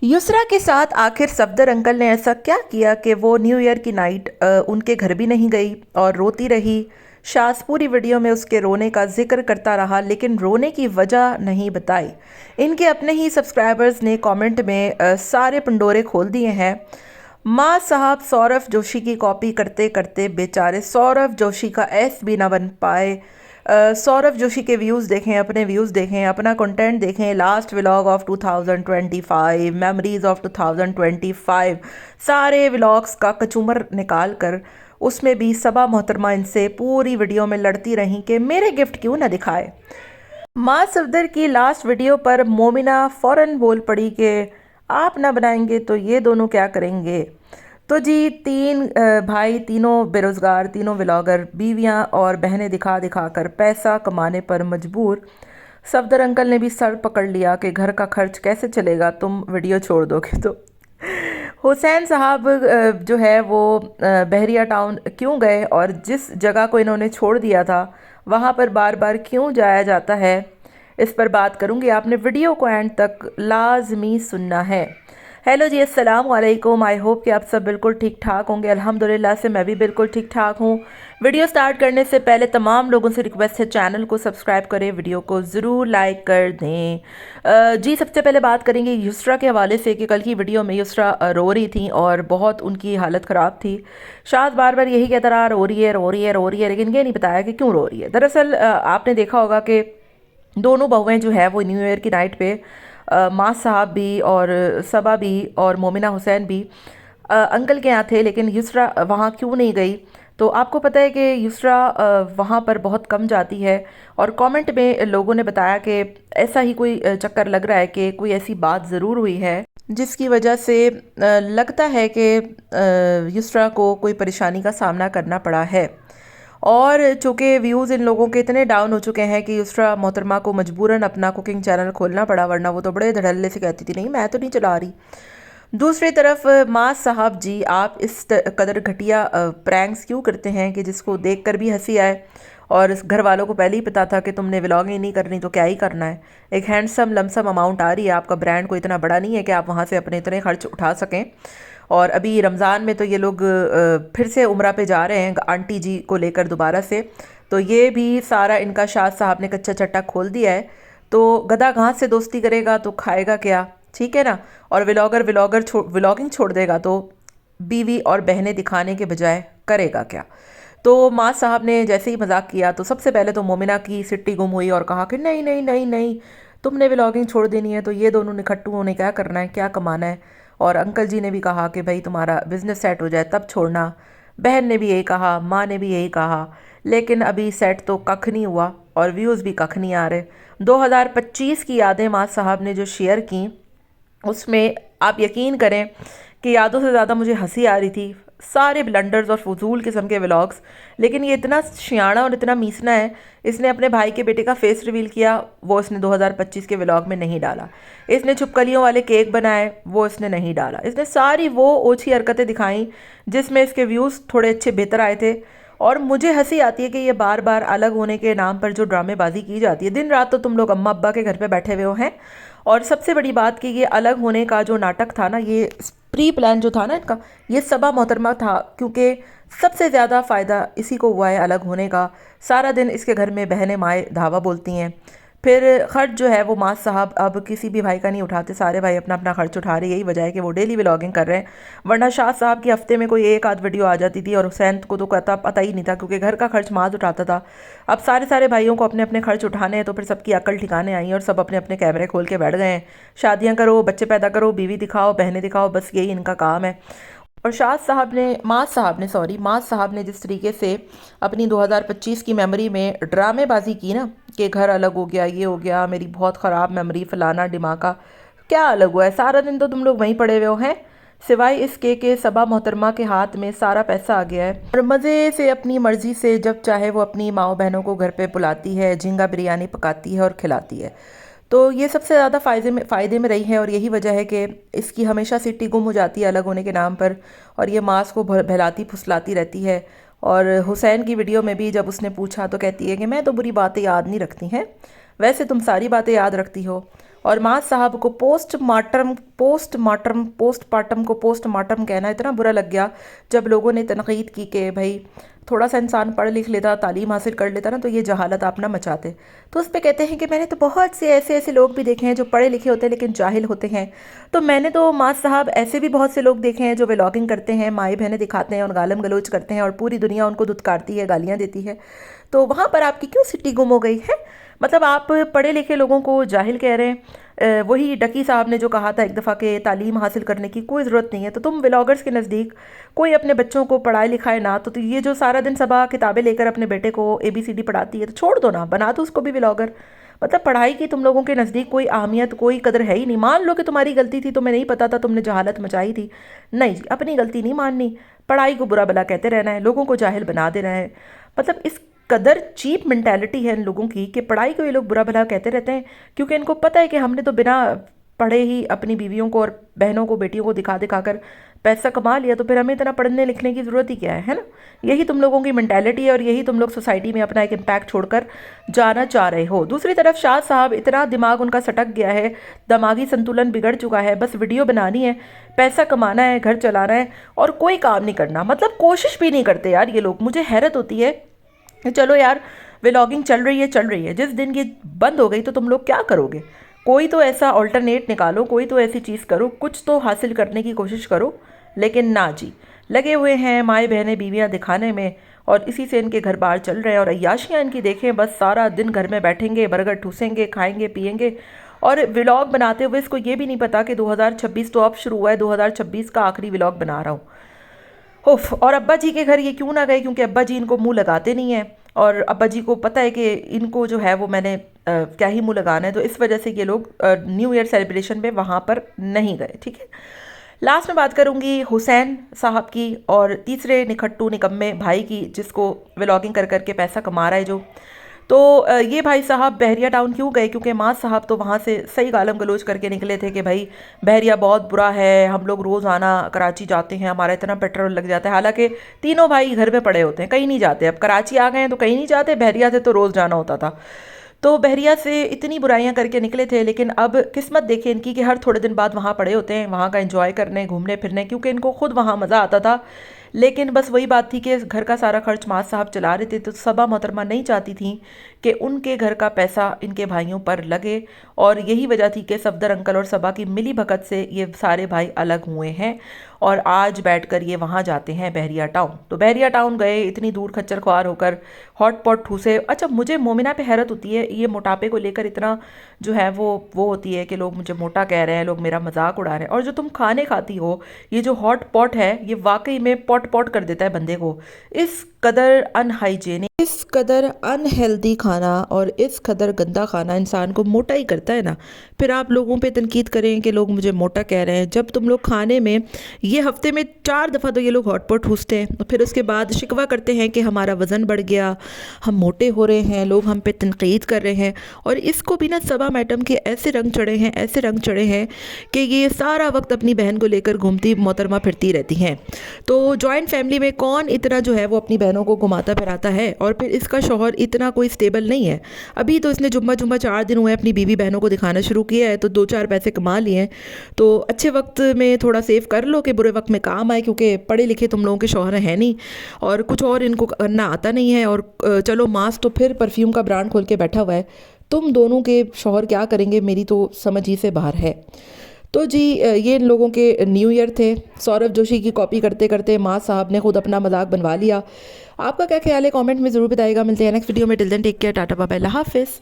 युसरा के साथ आखिर सफदर अंकल ने ऐसा क्या किया कि वो न्यू ईयर की नाइट उनके घर भी नहीं गई और रोती रही। शाज पूरी वीडियो में उसके रोने का जिक्र करता रहा लेकिन रोने की वजह नहीं बताई। इनके अपने ही सब्सक्राइबर्स ने कमेंट में सारे पंडोरे खोल दिए हैं। माँ साहब सौरभ जोशी की कॉपी करते करते बेचारे सौरभ जोशी का एस भी ना बन पाए। सौरभ जोशी के व्यूज़ देखें, अपने व्यूज़ देखें, अपना कंटेंट देखें। Last vlog of 2025, memories of 2025, सारे व्लॉग्स का कचूमर निकाल कर उसमें भी सबा मोहतरमा इनसे पूरी वीडियो में लड़ती रहीं कि मेरे गिफ्ट क्यों ना दिखाए। माँ सफदर की लास्ट वीडियो पर मोमिना फ़ौरन बोल पड़ी कि आप ना बनाएंगे तो ये दोनों क्या करेंगे। तो जी तीन भाई, तीनों बेरोज़गार, तीनों व्लॉगर, बीवियां और बहनें दिखा दिखा कर पैसा कमाने पर मजबूर। सफदर अंकल ने भी सर पकड़ लिया कि घर का खर्च कैसे चलेगा, तुम वीडियो छोड़ दोगे तो। हुसैन साहब जो है वो बहरिया टाउन क्यों गए और जिस जगह को इन्होंने छोड़ दिया था वहाँ पर बार बार क्यों जाया जाता है, इस पर बात करूँगी। आपने वीडियो को एंड तक लाजमी सुनना है। हेलो जी, अस्सलाम वालेकुम। आई होप कि आप सब बिल्कुल ठीक ठाक होंगे। अल्हम्दुलिल्लाह से मैं भी बिल्कुल ठीक ठाक हूँ। वीडियो स्टार्ट करने से पहले तमाम लोगों से रिक्वेस्ट है, चैनल को सब्सक्राइब करें, वीडियो को ज़रूर लाइक कर दें। जी सबसे पहले बात करेंगे युसरा के हवाले से कि कल की वीडियो में युसरा रो रही थी और बहुत उनकी हालत ख़राब थी। शायद बार बार यही कहता रहा रो रही है, रो रही है, रो रही है, लेकिन ये नहीं बताया कि क्यों रो रही है। दरअसल आपने देखा होगा कि दोनों बहुएं जो है वो न्यू ईयर की नाइट पे माँ साहब भी और सबा भी और मोमिना हुसैन भी अंकल के यहाँ थे, लेकिन युसरा वहाँ क्यों नहीं गई। तो आपको पता है कि युसरा वहाँ पर बहुत कम जाती है और कमेंट में लोगों ने बताया कि ऐसा ही कोई चक्कर लग रहा है कि कोई ऐसी बात ज़रूर हुई है जिसकी वजह से लगता है कि युसरा को कोई परेशानी का सामना करना पड़ा है। और चूँकि व्यूज़ इन लोगों के इतने डाउन हो चुके हैं कि युसरा मोहतरमा को मजबूरन अपना कुकिंग चैनल खोलना पड़ा, वरना वो तो बड़े धड़ल्ले से कहती थी नहीं मैं तो नहीं चला रही। दूसरी तरफ माँ साहब जी, आप इस कदर घटिया प्रैंक्स क्यों करते हैं कि जिसको देख कर भी हंसी आए और इस घर वालों को पहले ही पता था कि तुमने व्लॉगिंग नहीं करनी तो क्या ही करना है। एक हैंडसम लमसम अमाउंट आ रही है, आपका ब्रांड को इतना बड़ा नहीं है कि आप वहाँ से अपने इतने खर्च उठा सकें। और अभी रमज़ान में तो ये लोग फिर से उम्रा पे जा रहे हैं आंटी जी को लेकर दोबारा से, तो ये भी सारा इनका शाह साहब ने कच्चा चट्टा खोल दिया है। तो गधा घास से दोस्ती करेगा तो खाएगा क्या, ठीक है ना। और व्लॉगर व्लॉगिंग छोड़ देगा तो बीवी और बहनें दिखाने के बजाय करेगा क्या। तो माँ साहब ने जैसे ही मजाक किया तो सबसे पहले तो मोमिना की सिट्टी गुम हुई और कहा कि नहीं नहीं नहीं नहीं, तुमने व्लॉगिंग छोड़ देनी है तो ये दोनों निखट्टुओं ने क्या करना है, क्या कमाना है। और अंकल जी ने भी कहा कि भाई तुम्हारा बिजनेस सेट हो जाए तब छोड़ना। बहन ने भी यही कहा, माँ ने भी यही कहा, लेकिन अभी सेट तो कख नहीं हुआ और व्यूज़ भी कख नहीं आ रहे। 2025 की यादें माँ साहब ने जो शेयर की उसमें आप यकीन करें कि यादों से ज़्यादा मुझे हंसी आ रही थी। सारे ब्लंडर्स और फजूल किस्म के व्लॉग्स, लेकिन ये इतना शियाना और इतना मीसना है। इसने अपने भाई के बेटे का फेस रिवील किया, वो इसने 2025 के व्लॉग में नहीं डाला। इसने छुपकलियों वाले केक बनाए, वो इसने नहीं डाला। इसने सारी वो ओछी हरकतें दिखाई जिसमें इसके व्यूज़ थोड़े अच्छे बेहतर आए थे। और मुझे हंसी आती है कि ये बार बार अलग होने के नाम पर जो ड्रामेबाजी की जाती है, दिन रात तो तुम लोग अम्मा अब्बा के घर पे बैठे हुए हो हैं। और सबसे बड़ी बात कि ये अलग होने का जो नाटक था ना, ये प्री प्लान जो था ना इनका, ये सबा मोहतरमा था, क्योंकि सबसे ज़्यादा फ़ायदा इसी को हुआ है अलग होने का। सारा दिन इसके घर में बहनें माएँ धावा बोलती हैं, फिर खर्च जो है वो माँ साहब अब किसी भी भाई का नहीं उठाते, सारे भाई अपना अपना खर्च उठा रहे। यही वजह है कि वो डेली व्लॉगिंग कर रहे हैं, वरना शाह साहब की हफ्ते में कोई एक आध वीडियो आ जाती थी और हुसैन को तो पता ही नहीं था क्योंकि घर का खर्च माज उठाता था। अब सारे सारे भाइयों को अपने अपने खर्च उठाने हैं तो फिर सबकी अकल ठिकाने आई और सब अपने अपने कैमरे खोल के बैठ गए हैं। शादियाँ करो, बच्चे पैदा करो, बीवी दिखाओ, बहनें दिखाओ, बस यही इनका काम है। और शाह साहब ने माँ साहब ने जिस तरीके से अपनी 2025 की मेमोरी में ड्रामेबाजी की ना कि घर अलग हो गया, ये हो गया, मेरी बहुत ख़राब मेमोरी, फलाना डिमाका, क्या अलग हुआ है। सारा दिन तो तुम लोग वहीं पड़े हुए हो हैं, सिवाय इसके कि सबा मोहतरमा के हाथ में सारा पैसा आ गया है और मज़े से अपनी मर्ज़ी से जब चाहे वो अपनी माओ बहनों को घर पे बुलाती है, झींगा बिरयानी पकाती है और खिलाती है। तो ये सबसे ज़्यादा फ़ायदे में रही है और यही वजह है कि इसकी हमेशा सिट्टी गुम हो जाती है अलग होने के नाम पर और ये मास को बहलाती फुसलाती रहती है। और हुसैन की वीडियो में भी जब उसने पूछा तो कहती है कि मैं तो बुरी बातें याद नहीं रखती हैं, वैसे तुम सारी बातें याद रखती हो। और मास साहब को पोस्टमार्टम को पोस्टमार्टम कहना इतना बुरा लग गया जब लोगों ने तनकीद की कि भाई थोड़ा सा इंसान पढ़ लिख लेता, तालीम हासिल कर लेता ना, तो ये जहालत आप ना मचाते। तो उस पर कहते हैं कि मैंने तो बहुत से ऐसे ऐसे लोग भी देखे हैं जो पढ़े लिखे होते हैं लेकिन जाहिल होते हैं। तो मैंने तो मास साहब ऐसे भी बहुत से लोग देखे हैं जो व्लॉगिंग करते हैं, माएँ बहनें दिखाते हैं और गालम गलोच करते हैं और पूरी दुनिया उनको धुतकारती है, गालियाँ देती है। तो वहाँ पर आपकी क्यों सिटी गुम हो गई है? मतलब आप पढ़े लिखे लोगों को जाहिल कह रहे हैं। वही डकी साहब ने जो कहा था एक दफ़ा के तालीम हासिल करने की कोई ज़रूरत नहीं है, तो तुम व्लॉगर्स के नज़दीक कोई अपने बच्चों को पढ़ाए लिखाए ना, तो ये जो सारा दिन सबा किताबें लेकर अपने बेटे को ABCD पढ़ाती है, तो छोड़ दो ना, बना दो उसको भी व्लॉगर। मतलब पढ़ाई की तुम लोगों के नज़दीक कोई अहमियत, कोई कदर है ही नहीं। मान लो कि तुम्हारी गलती थी, तुम्हें नहीं पता था, तुमने जहालत मचाई थी। नहीं जी, अपनी गलती नहीं माननी, पढ़ाई को बुरा भला कहते रहना है, लोगों को जाहिल बना देना है। मतलब इस कदर चीप मेंटालिटी है इन लोगों की कि पढ़ाई को ये लोग बुरा भला कहते रहते हैं, क्योंकि इनको पता है कि हमने तो बिना पढ़े ही अपनी बीवियों को और बहनों को, बेटियों को दिखा दिखा कर पैसा कमा लिया, तो फिर हमें इतना पढ़ने लिखने की ज़रूरत ही क्या है ना? यही तुम लोगों की मेंटालिटी है और यही तुम लोग सोसाइटी में अपना एक इम्पैक्ट छोड़कर जाना चाह रहे हो। दूसरी तरफ शाह साहब, इतना दिमाग उनका सटक गया है, दिमागी संतुलन बिगड़ चुका है, बस वीडियो बनानी है, पैसा कमाना है, घर चलाना है और कोई काम नहीं करना। मतलब कोशिश भी नहीं करते यार ये लोग। मुझे हैरत होती है। चलो यार, व्लॉगिंग चल रही है, जिस दिन ये बंद हो गई तो तुम लोग क्या करोगे? कोई तो ऐसा ऑल्टरनेट निकालो, कोई तो ऐसी चीज़ करो, कुछ तो हासिल करने की कोशिश करो। लेकिन ना जी, लगे हुए हैं माएँ बहनें बीवियाँ दिखाने में और इसी से इनके घर बार चल रहे हैं और अय्याशियाँ इनकी देखें। बस सारा दिन घर में बैठेंगे, बर्गर ठूसेंगे, खाएंगे पिएंगे और व्लॉग बनाते हुए इसको ये भी नहीं पता कि 2026 तो अब शुरू हुआ है, 2026 का आखिरी व्लॉग बना रहा हूँ। उफ। और अब्बा जी के घर ये क्यों ना गए? क्योंकि अब्बा जी इनको मुंह लगाते नहीं हैं और अब्बा जी को पता है कि इनको जो है वो मैंने क्या ही मुंह लगाना है, तो इस वजह से ये लोग न्यू ईयर सेलिब्रेशन में वहाँ पर नहीं गए। ठीक है, लास्ट में बात करूँगी हुसैन साहब की और तीसरे निखट्टू निकम्मे भाई की, जिसको व्लॉगिंग कर करके पैसा कमा रहा है जो। तो ये भाई साहब बहरिया टाउन क्यों गए? क्योंकि मास साहब तो वहाँ से सही गालम गलोच करके निकले थे कि भाई बहरिया बहुत बुरा है, हम लोग रोज़ाना कराची जाते हैं, हमारा इतना पेट्रोल लग जाता है। हालांकि तीनों भाई घर में पड़े होते हैं, कहीं नहीं जाते। अब कराची आ गए हैं तो कहीं नहीं जाते, बहरिया से तो रोज़ जाना होता था। तो बहरिया से इतनी बुराइयां करके निकले थे, लेकिन अब किस्मत देखे इनकी कि हर थोड़े दिन बाद वहाँ पड़े होते हैं, वहाँ का एंजॉय करने, घूमने फिरने, क्योंकि इनको खुद वहाँ मज़ा आता था। लेकिन बस वही बात थी कि घर का सारा खर्च मास साहब चला रहे थे, तो सबा मोहतरमा नहीं चाहती थी कि उनके घर का पैसा इनके भाइयों पर लगे। और यही वजह थी कि सफदर अंकल और सबा की मिली भगत से ये सारे भाई अलग हुए हैं और आज बैठकर ये वहाँ जाते हैं बहरिया टाउन। तो बहरिया टाउन गए, इतनी दूर खच्चर ख्वार होकर, हॉट पॉट ठूसे। अच्छा, मुझे मोमिना पे हैरत होती है, ये मोटापे को लेकर इतना जो है वो होती है कि लोग मुझे मोटा कह रहे हैं, लोग मेरा मजाक उड़ा रहे हैं। और जो तुम खाने खाती हो, ये जो हॉट पॉट है, ये वाकई में पॉट पॉट कर देता है बंदे को। इस कदर अनहाइजेनिक, इस कदर अनहेल्दी खाना और इस कदर गंदा खाना इंसान को मोटा ही करता है ना। फिर आप लोगों पे तनकीद करें कि लोग मुझे मोटा कह रहे हैं, जब तुम लोग खाने में ये हफ्ते में 4 दफ़ा तो ये लोग हॉटपॉट ठूसते हैं और फिर उसके बाद शिकवा करते हैं कि हमारा वज़न बढ़ गया, हम मोटे हो रहे हैं, लोग हम पे तनकीद कर रहे हैं। और इसको भी ना सबा मैडम के ऐसे रंग चढ़े हैं, ऐसे रंग चढ़े हैं कि ये सारा वक्त अपनी बहन को लेकर घूमती मोहतरमा फिरती रहती हैं। तो जॉइंट फैमिली में कौन इतना जो है वो अपनी बहनों को घुमाता फिराता है? और फिर इसका शौहर इतना कोई स्टेबल नहीं है। अभी तो इसने जुम्मा 4 दिन हुए अपनी बीवी बहनों को दिखाना शुरू किया है, तो 2-4 पैसे कमा लिए हैं। तो अच्छे वक्त में थोड़ा सेव कर लो कि बुरे वक्त में काम आए, क्योंकि पढ़े लिखे तुम लोगों के शौहर हैं नहीं और कुछ और इनको करना आता नहीं है। और चलो मास तो फिर परफ्यूम का ब्रांड खोल के बैठा हुआ है, तुम दोनों के शौहर क्या करेंगे मेरी तो समझ ही से बाहर है। तो जी ये इन लोगों के न्यू ईयर थे। सौरभ जोशी की कॉपी करते करते माँ साहब ने खुद अपना मजाक बनवा लिया। आपका क्या ख्याल है कमेंट में ज़रूर बताइएगा। मिलते हैं नेक्स्ट वीडियो में। Till then take care, tata bye bye, अल्लाह हाफिज़।